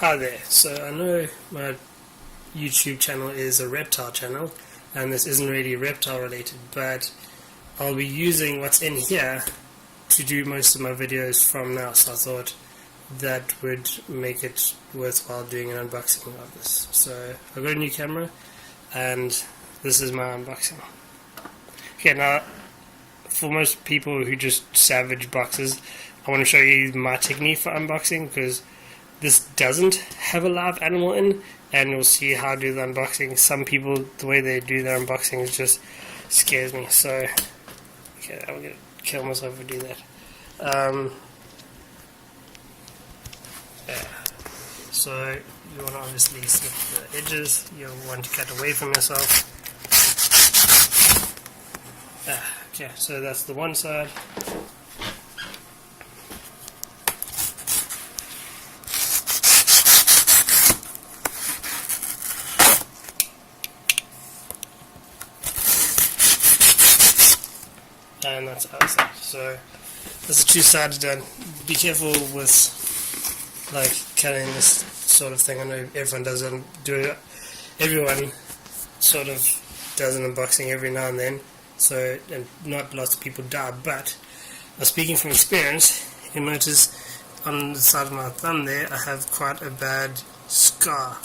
Hi there. So I know my YouTube channel is a reptile channel and this isn't really reptile related, but I'll be using what's in here to do most of my videos from now, so I thought that would make it worthwhile doing an unboxing of this. So I've got a new camera and this is my unboxing. Okay, now for most people who just savage boxes, I want to show you my technique for unboxing, because this doesn't have a live animal in, and you'll see how I do the unboxing. Some people, the way they do their unboxing just scares me. So, okay, I'm gonna kill myself if I do that. Yeah. So you want to obviously snip the edges. You'll want to cut away from yourself. Okay, so that's the one side. And that's the other side. So that's the two sides done. Be careful with like cutting this sort of thing. I know everyone doesn't do it. Everyone sort of does an unboxing every now and then. So, and not lots of people die. But speaking from experience, you'll notice on the side of my thumb there, I have quite a bad scar,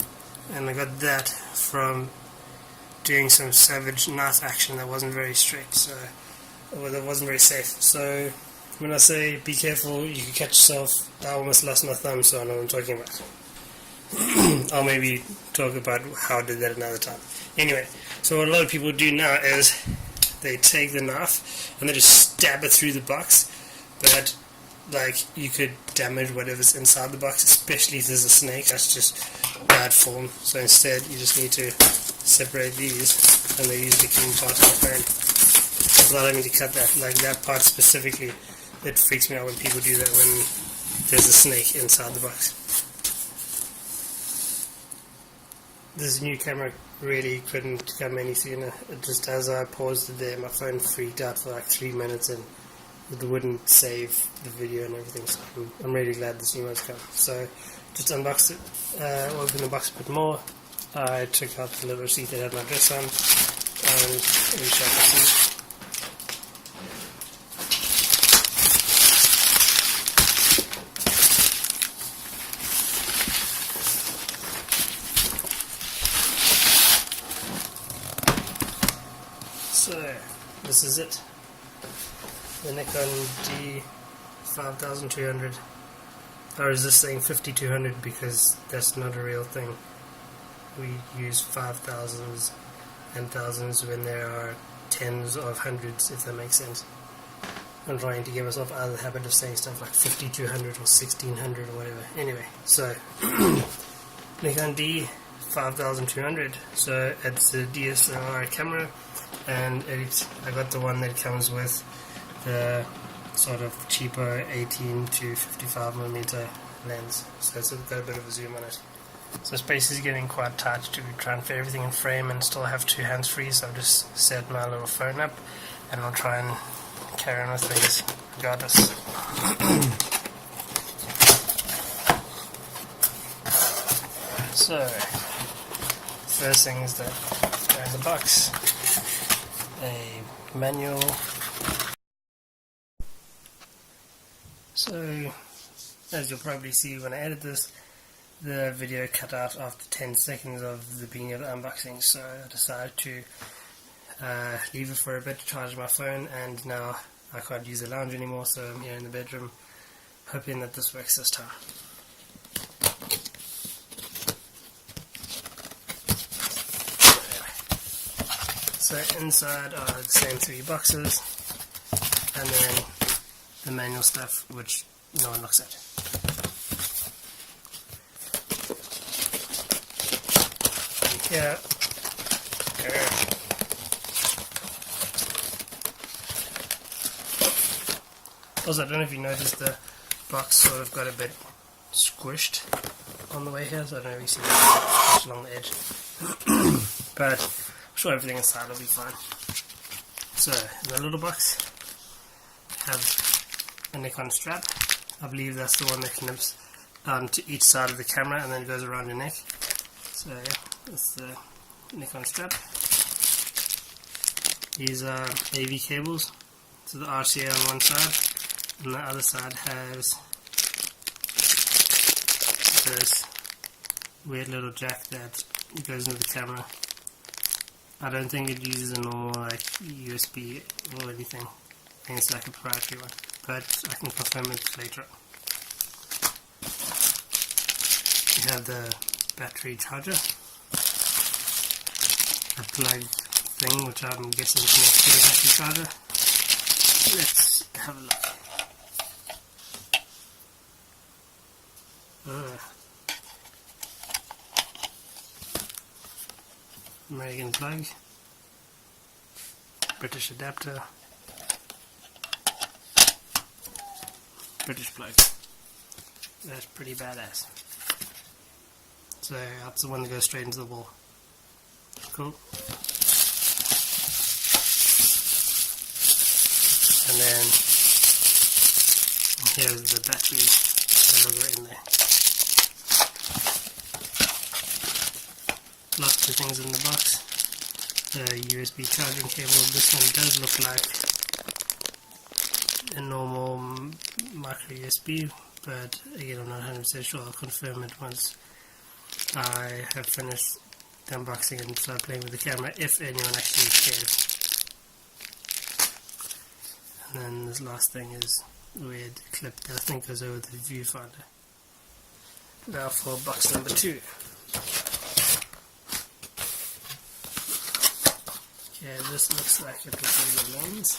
and I got that from doing some savage knife action that wasn't very straight. So. Well, that wasn't very safe. So when I say be careful, you can catch yourself. I almost lost my thumb, so I know what I'm talking about. I'll maybe talk about how I did that another time. Anyway, so what a lot of people do now is they take the knife and they just stab it through the box, but like you could damage whatever's inside the box, especially if there's a snake. That's just bad form. So instead you just need to separate these, and they usually come part of the phone. Allowing me to cut that, like that part specifically. It freaks me out when people do that when there's a snake inside the box. This new camera really couldn't come any sooner. It just, as I paused it there, my phone freaked out for like 3 minutes and it wouldn't save the video and everything. So I'm really glad this new one's come. So just unboxed it, opened the box a bit more. I took out the little receipt that had my address on and reshot the receipt. So, this is it, the Nikon D5200, or is this saying 5200 because that's not a real thing. We use 5000s and thousands when there are tens of hundreds, if that makes sense. I'm trying to get myself out of the habit of saying stuff like 5200 or 1600 or whatever. Anyway, so Nikon D5200, so it's a DSLR camera. And I got the one that comes with the sort of cheaper 18 to 55mm lens, so it's got a bit of a zoom on it. So space is getting quite tight to try and fit everything in frame and still have two hands free, so I've just set my little phone up and I'll try and carry on with things regardless. So, first thing is that go in the box. A manual. So, as you'll probably see when I edit this, the video cut out after 10 seconds of the beginning of the unboxing, so I decided to leave it for a bit to charge my phone, and now I can't use the lounge anymore, so I'm here in the bedroom hoping that this works this time. So inside are the same three boxes, and then the manual stuff, which no one looks at. And here, also, I don't know if you noticed the box sort of got a bit squished on the way here, so I don't know if you see that squished along the edge. But I'm sure everything inside will be fine. So, in the little box, I have a Nikon strap. I believe that's the one that connects onto each side of the camera, and then it goes around your neck. So yeah, that's the Nikon strap. These are AV cables, so the RCA on one side, and the other side has this weird little jack that goes into the camera. I don't think it uses a normal like USB or anything. I think it's like a proprietary one, but I can confirm it later on. We have the battery charger, a plug thing which I'm guessing connects to the battery charger. Let's have a look. American plug, British adapter, British plug. That's pretty badass. So that's the one that goes straight into the wall. Cool. And then here's the battery that will go in there. Lots of things in the box. The USB charging cable. This one does look like a normal micro USB, but again I'm not 100% sure. I'll confirm it once I have finished the unboxing and start playing with the camera, if anyone actually cares. And then this last thing is a weird clip that I think goes over the viewfinder. Now for box number 2. Okay, this looks like it will be the lens.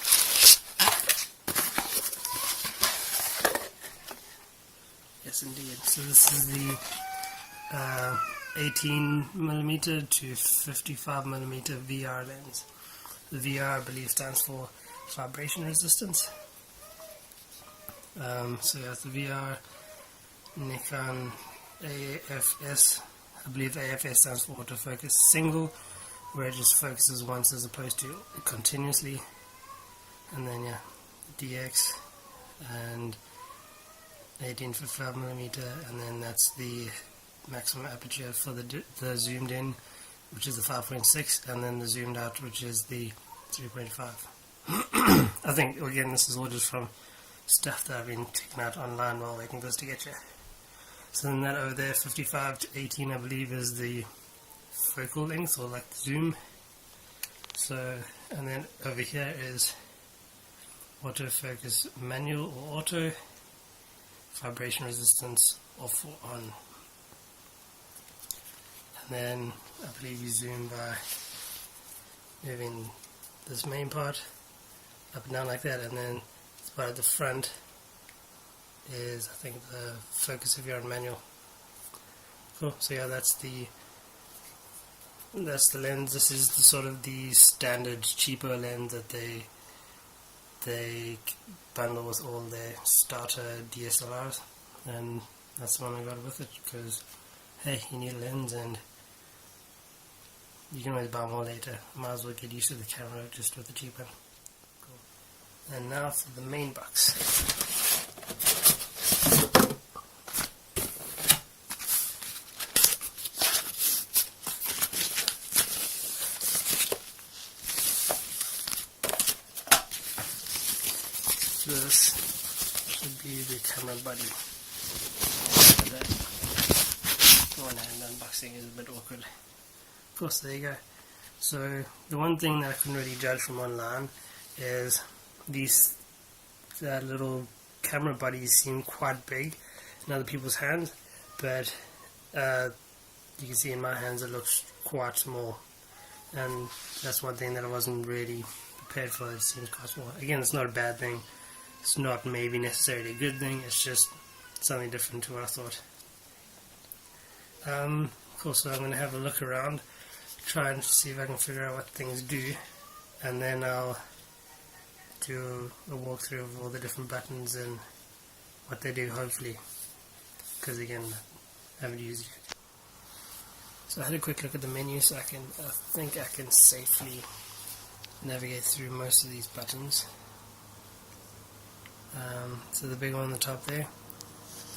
Yes, indeed. So this is the 18mm to 55mm VR lens. The VR, I believe, stands for vibration resistance. So that's the VR Nikon AFS. I believe AFS stands for autofocus single, where it just focuses once as opposed to continuously. And then yeah, DX and 18-55mm, and then that's the maximum aperture for the zoomed in, which is the 5.6, and then the zoomed out, which is the 3.5. I think again this is all just from stuff that I've been taking out online while waiting for this to get here. So then that over there, 55 to 18, I believe, is the focal length, or like the zoom. So, and then over here is autofocus manual or auto, vibration resistance off or on. And then I believe you zoom by moving this main part up and down like that, and then this part at the front is, I think, the focus if you're on manual. Cool. So yeah, that's the lens. This is the sort of the standard cheaper lens that they bundle with all their starter DSLRs, and that's the one I got with it because hey, you need a lens and you can always buy more later. Might as well get used to the camera just with the cheap one. Cool. And now for the main box. This should be the camera body. One hand unboxing is a bit awkward. Of course, there you go. So the one thing that I couldn't really judge from online is these little camera bodies seem quite big in other people's hands, but you can see in my hands it looks quite small, and that's one thing that I wasn't really prepared for. It seems quite small. Again, it's not a bad thing. It's not maybe necessarily a good thing. It's just something different to what I thought. Of course, so I'm going to have a look around, try and see if I can figure out what things do, and then I'll do a walkthrough of all the different buttons and what they do, hopefully, because again, I haven't used it yet. So I had a quick look at the menu, so I think I can safely navigate through most of these buttons. So the big one on the top there,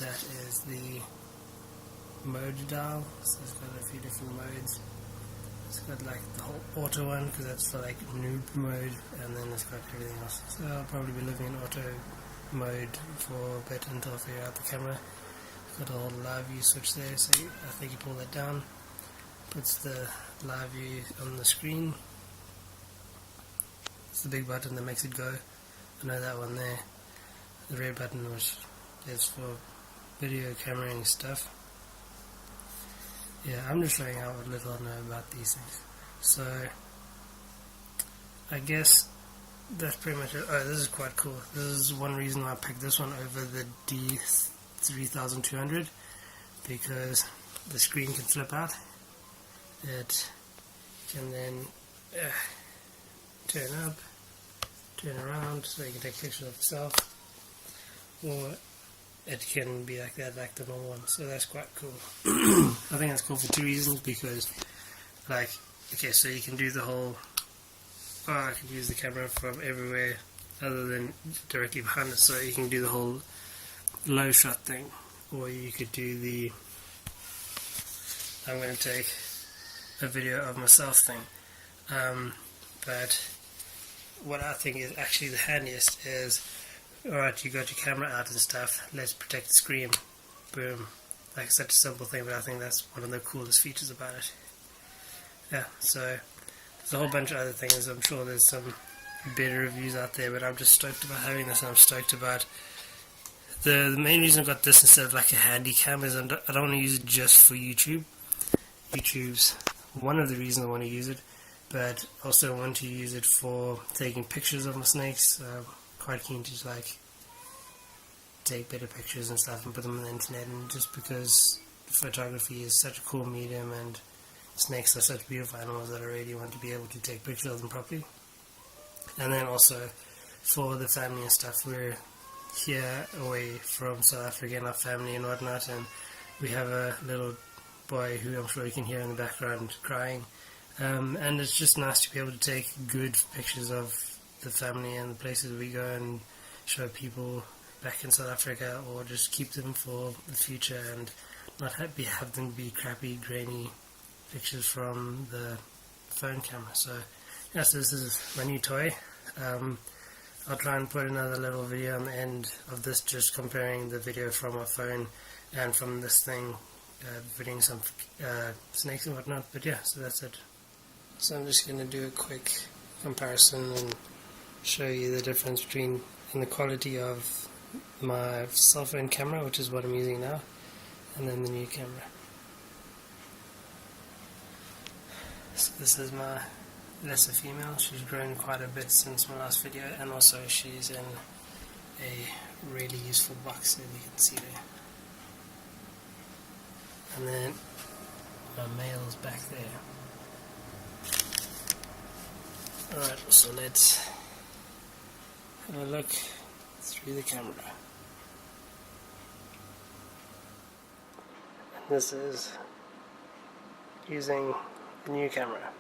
that is the mode dial, so it's got a few different modes. It's got like the whole auto one because that's for like noob mode, and then it's got everything else. So I'll probably be looking in auto mode for a bit until I figure out the camera. It's got a whole live view switch there, so I think you pull that down, puts the live view on the screen. It's the big button that makes it go. I know that one there. The red button which is for video cameraing stuff. Yeah, I'm just showing out what little I know about these things. So, I guess that's pretty much it. Oh, this is quite cool. This is one reason why I picked this one over the D5200, because the screen can flip out. It can then turn up, turn around, so you can take pictures of yourself, or it can be like that, like the normal one. So that's quite cool. I think that's cool for two reasons, because like, okay, so you can do the whole, I can use the camera from everywhere other than directly behind it, so you can do the whole low shot thing, or you could do the I'm going to take a video of myself thing. But what I think is actually the handiest is, alright, you got your camera out and stuff, let's protect the screen. Boom. Like, such a simple thing, but I think that's one of the coolest features about it. Yeah, so there's a whole bunch of other things. I'm sure there's some better reviews out there, but I'm just stoked about having this, and I'm stoked about the main reason I got this instead of like a handy cam is I don't want to use it just for YouTube. YouTube's one of the reasons I want to use it, but also I want to use it for taking pictures of my snakes. Quite keen to like take better pictures and stuff and put them on the internet, and just because photography is such a cool medium and snakes are such beautiful animals that I really want to be able to take pictures of them properly. And then also for the family and stuff, we're here away from South Africa and our family and whatnot, and we have a little boy who I'm sure you can hear in the background crying, and it's just nice to be able to take good pictures of the family and the places we go and show people back in South Africa, or just keep them for the future and not have them be crappy, grainy pictures from the phone camera. So yeah, so this is my new toy. I'll try and put another little video on the end of this, just comparing the video from my phone and from this thing, videoing some snakes and whatnot. But yeah, so that's it. So I'm just going to do a quick comparison and show you the difference between in the quality of my cell phone camera, which is what I'm using now, and then the new camera. So this is my lesser female. She's grown quite a bit since my last video, and also she's in a really useful box, as you can see there. And then my male's back there. Alright, so let's have a look through the camera. And this is using the new camera.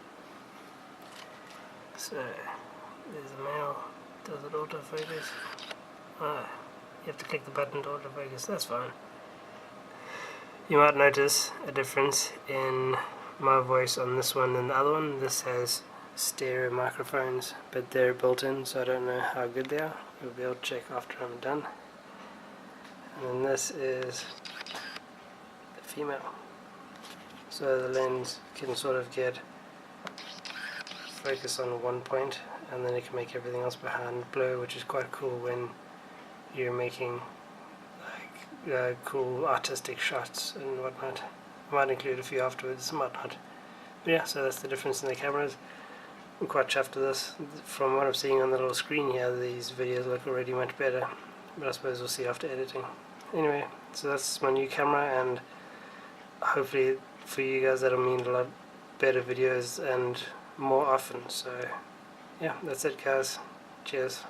So there's the male. Does it autofocus? Ah, you have to click the button to autofocus. That's fine. You might notice a difference in my voice on this one and the other one. This has stereo microphones, but they're built in, so I don't know how good they are. We'll be able to check after I'm done. And then this is the female. So the lens can sort of get focus on one point, and then it can make everything else behind blur, which is quite cool when you're making like cool artistic shots and whatnot. I might include a few afterwards, might not. But yeah, so that's the difference in the cameras. I'm quite chuffed with this. From what I'm seeing on the little screen here, these videos look already much better, but I suppose we'll see after editing. Anyway, so that's my new camera, and hopefully for you guys that'll mean a lot better videos and more often. So yeah, that's it guys. Cheers.